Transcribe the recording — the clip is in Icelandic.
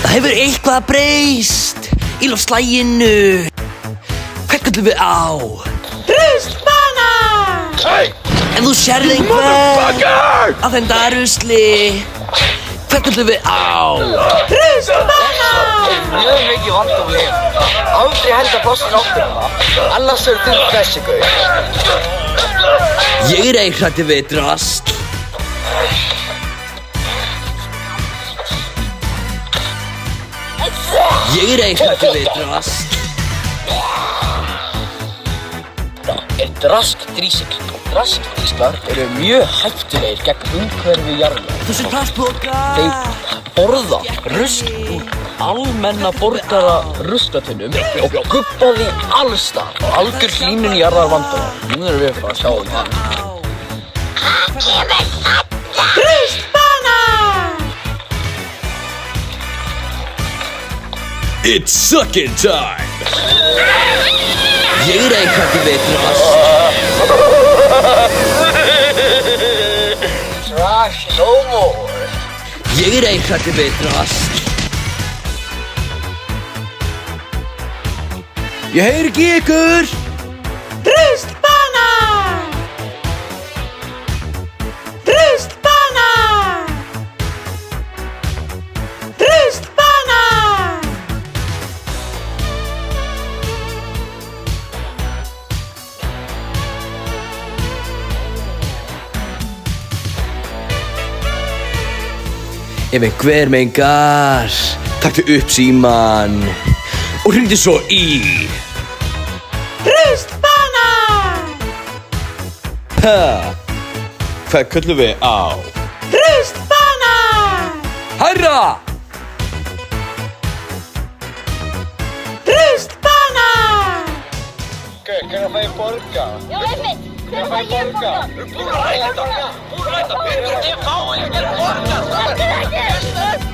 Það hefur eitthvað breyst í loftslaginu. Hvert köllum við á? Ruslbana! Hey! Ef þú sérð einhvern af þeim rusli, hvert köllum við á? Ruslbana! Mjög mikið vandamál heim. Aldrei henda plast í náttúruna, annars eru þið þessi gauð. Ég hræddur við drasl. Ég hræddur við drasl. Er draskdrísill. Draskdríslar eru mjög hættulegir gegn umhverfi jarðar. Þessi plastpoka. Þeir borða rusl úr almenna borgara ruslatunnum og gubba því alls staðar. Algjör hlýnun jarðar vandamál. Nú erum við bara að sjá það. Ruslbana! It's sucking time. Ég hræddur við drasl. Trash no more. Ég hræddur við drasl. Ég heyri ekki ykkur. Ruslbana! Ruslbana! Ruslbana! Ef einhver mengar, taktu upp síman og hringdu svo í Ruslbana! Hvað köllum við á? Ruslbana! Hærra! Ruslbana! Hvenær fæ ég borga? Já, einmitt. Hvenær fæ ég borga? Búin að ræða þetta! Búin að ræða þetta! Fyrir að ég fá ekki að borga! Þetta er ekki!